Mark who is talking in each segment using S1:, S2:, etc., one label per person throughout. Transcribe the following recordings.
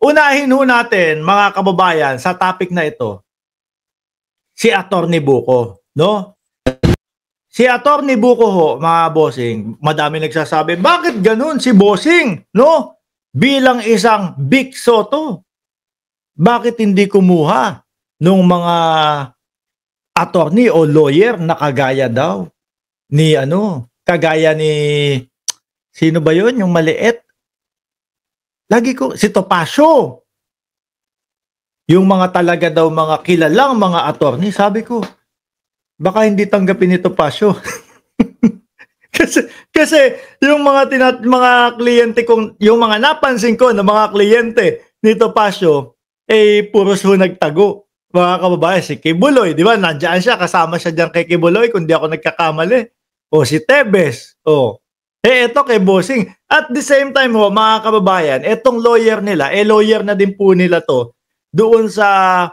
S1: Unahin ho natin, mga kababayan, sa topic na ito, si Atty. Buko, no? Si Atty. Buko ho, mga bossing, madami nagsasabi, bakit ganun si bossing, no? Bilang isang Big Soto, bakit hindi kumuha nung mga attorney o lawyer na kagaya daw ni kagaya ni sino ba 'yon, yung maliit? Lagi ko si Topacio. Yung mga talaga daw mga kilalang mga attorney, sabi ko, baka hindi tanggapin ni Topacio. kasi yung mga kliyente kong, yung mga napansin ko na mga kliyente ni Topacio, puros ho nagtago. Mga kababayan, si Kibuloy, di ba? Nandiyan siya, kasama siya diyan kay Kibuloy, kung di ako nagkakamali. O si Tebes. O. Ito kay Bossing. At the same time ho, mga kababayan, etong lawyer nila, lawyer na din po nila to, doon sa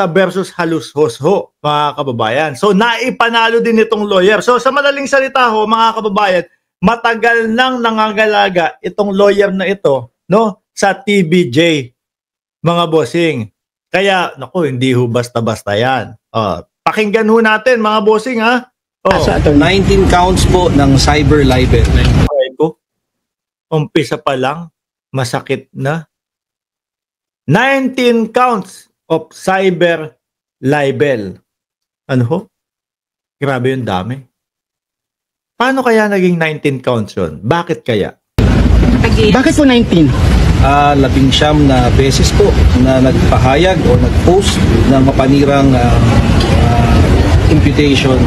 S1: versus Halushos ho, mga kababayan. So, naipanalo din itong lawyer. So, sa madaling salita ho, mga kababayan, matagal nang nangangalaga itong lawyer na ito, no, sa TVJ, mga bossing. Kaya, naku, hindi ho basta-basta yan. Pakinggan ho natin, mga bossing, ha?
S2: 19 counts po ng cyber libel.
S1: Umpisa pa lang, masakit na. 19 counts of cyber libel. Ano ho? Grabe yung dami. Paano kaya naging 19 counts yun? Bakit kaya?
S2: Bakit po 19? 19 na beses po na nagpahayag o nag-post ng mapanirang imputation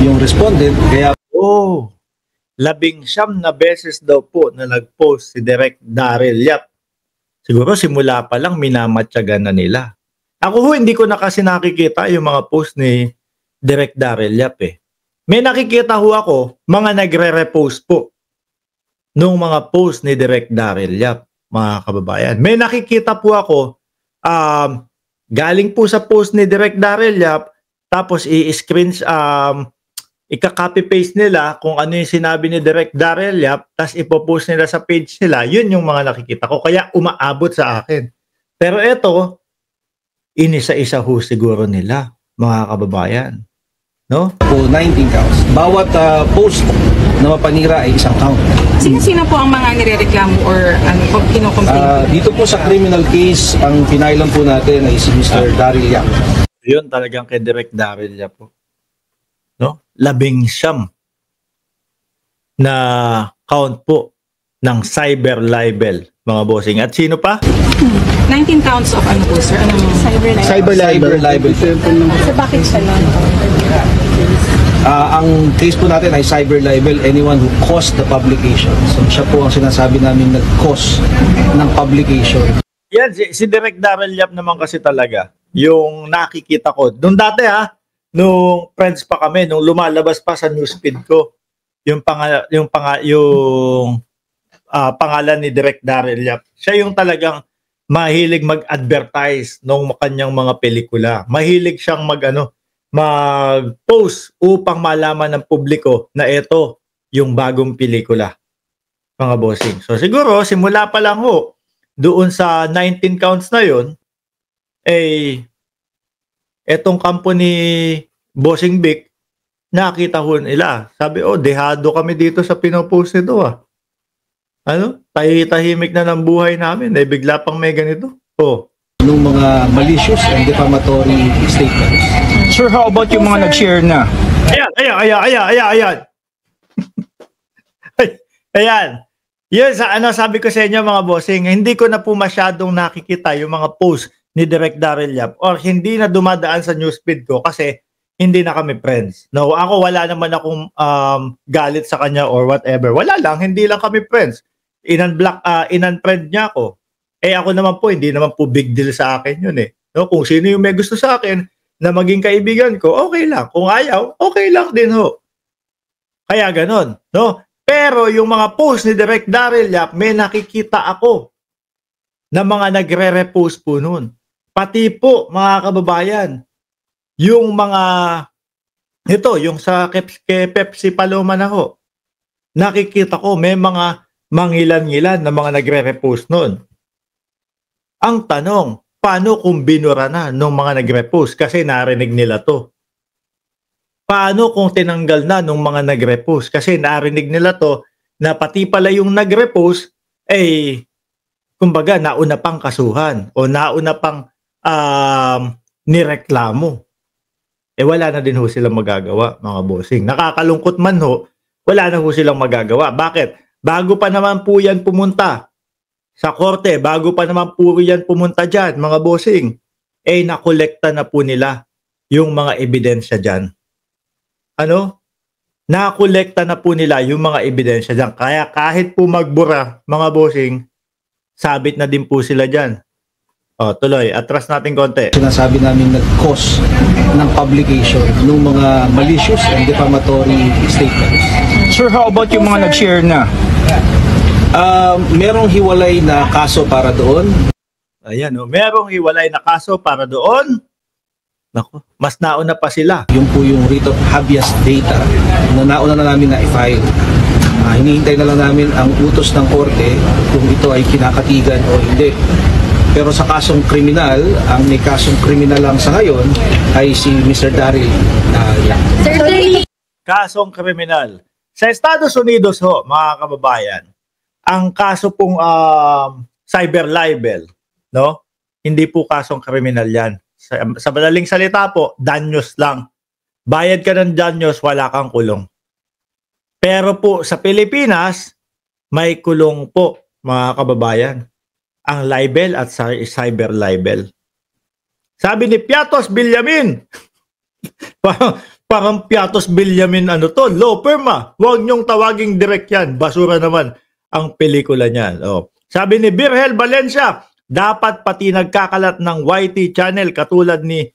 S2: yung respondent. Kaya
S1: 19 na beses daw po na nag-post si Direk Daryl Yap. Siguro simula pa lang minamatyagan na nila. Ako ho, hindi ko na kasi nakikita yung mga post ni Direk Daryl Yap eh. May nakikita ho ako, mga nagre-repost po nung mga post ni Direk Daryl Yap, mga kababayan. May nakikita po ako, galing po sa post ni Direk Daryl Yap, tapos ika-copy-paste nila kung ano yung sinabi ni Direk Daryl Yap, tapos ipopost nila sa page nila, yun yung mga nakikita ko. Kaya umaabot sa akin. Pero ito, inisa-isa ho siguro nila, mga kababayan. No?
S2: Po 19 counts. Bawat post na mapanira ay isang count.
S3: Sino po ang mga nirereklamo or kinocomplain?
S2: Dito po sa criminal case, ang pinailan po natin ay si Mr. Daryl Yap.
S1: Yun talagang kay Direk Daryl Yap po. No? 19 na count po ng cyber libel, mga bossing. At sino pa?
S3: 19 counts of ano po, sir?
S2: Cyber libel.
S3: So, bakit siya lang?
S2: Ang case po natin ay cyber libel, anyone who caused the publication. So siya po ang sinasabi namin nag-cause ng publication.
S1: Yan, si Direk Daryl Yap naman kasi talaga, yung nakikita ko. Nung dati nung friends pa kami, nung lumalabas pa sa newsfeed ko, yung pangalan ni Direk Daryl Yap. Siya yung talagang mahilig mag-advertise ng kanyang mga pelikula. Mahilig siyang mag-post upang malaman ng publiko na ito yung bagong pelikula, mga bossing. So siguro, simula pa lang ho, doon sa 19 counts na yun, etong kampo ni Bossing Vic, nakita ho nila. Sabi, dehado kami dito sa pinopost nito tahimik na ng buhay namin. Bigla pang may ganito.
S2: Nung mga malicious and defamatory statements.
S4: Sir, how about yung mga nag-share na?
S1: Ayan. Ayan. Yun, sabi ko sa inyo mga bossing, hindi ko na po masyadong nakikita yung mga post ni Direk Daryl Yap or hindi na dumadaan sa newsfeed ko kasi hindi na kami friends. No, ako wala naman akong galit sa kanya or whatever. Wala lang, hindi lang kami friends. Inunfriend niya ako. Ako naman po, hindi naman po big deal sa akin yun eh. No, kung sino yung may gusto sa akin na maging kaibigan ko, okay lang. Kung ayaw, okay lang din ho. Kaya ganon. No? Pero yung mga post ni Direk Daryl Yap, may nakikita ako na mga nagre-repost po nun. Pati po, mga kababayan, yung mga, yung sa Pepsi Paloma na ho, nakikita ko may mga mangilan-ngilan na mga nagre-repost nun. Ang tanong, paano kung binura na nung mga nagre-post kasi narinig nila to? Paano kung tinanggal na nung mga nagre-post kasi narinig nila to na pati pala yung nagre-post kumbaga nauna pang kasuhan o nauna pang nireklamo. Wala na din ho silang magagawa, mga bossing. Nakakalungkot man ho, wala na ho silang magagawa. Bakit? Bago pa naman po yan pumunta sa korte, bago pa naman po yan pumunta dyan, mga bossing, nakolekta na po nila yung mga ebidensya dyan. Nakolekta na po nila yung mga ebidensya dyan. Kaya kahit po magbura, mga bossing, sabit na din po sila dyan. Tuloy, atras natin konti.
S2: Sinasabi namin nag-cause ng publication ng mga malicious and defamatory statements.
S4: Sir, how about yung mga nag-share na?
S2: Merong hiwalay na kaso para doon.
S1: Ayan, merong hiwalay na kaso para doon. Naku, mas nauna pa sila.
S2: Yung po yung writ of habeas data na nauna na namin na i-file. Hinihintay na lang namin ang utos ng korte kung ito ay kinakatigan o hindi. Pero sa kasong kriminal, ang may kasong kriminal lang sa ngayon ay si Mr. Daryl Yap.
S1: Kasong kriminal. Sa Estados Unidos ho, mga kababayan, ang kaso pong cyber libel, no? Hindi po kasong kriminal yan. Sa madaling salita po, danyos lang. Bayad ka ng danyos, wala kang kulong. Pero po sa Pilipinas, may kulong po, mga kababayan. Ang libel at cyber libel. Sabi ni Piatos Villamin, parang Piatos Villamin law firm Huwag niyong tawaging direct yan. Basura naman ang pelikula niyan. Sabi ni Virgel Valencia, dapat pati nagkakalat ng YT channel katulad ni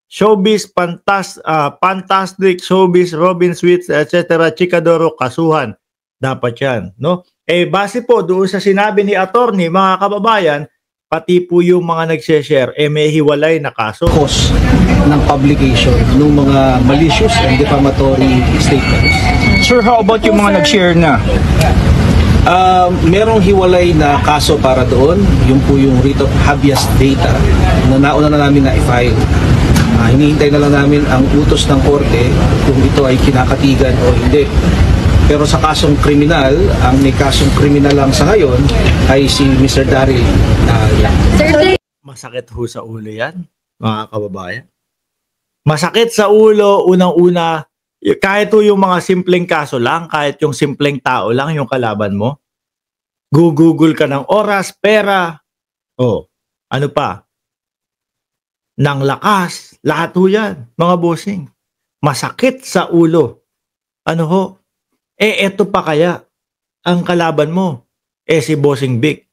S1: Showbiz, Fantastic, Showbiz, Robin Sweets, etc. Chikadoro, kasuhan. Dapat yan, no? Base po doon sa sinabi ni attorney, mga kababayan, pati po yung mga nagse-share, may hiwalay na kaso.
S2: Cause ng publication ng mga malicious and defamatory statements.
S4: Sir, how about yung mga nag-share na?
S2: Merong hiwalay na kaso para doon. Yung po yung writ of habeas data na nauna na namin na i-file. Hinihintay na lang namin ang utos ng korte kung ito ay kinakatigan o hindi. Pero sa kasong kriminal, ang may kasong kriminal lang sa ngayon ay si Mr. Daryl Yap.
S1: Masakit ho sa ulo yan, mga kababayan. Masakit sa ulo, unang-una, kahit ho yung mga simpleng kaso lang, kahit yung simpleng tao lang yung kalaban mo, gugugol ka ng oras, pera, ano pa, ng lakas, lahat ho yan, mga bossing. Masakit sa ulo. Eto pa kaya ang kalaban mo, si Bossing Vic.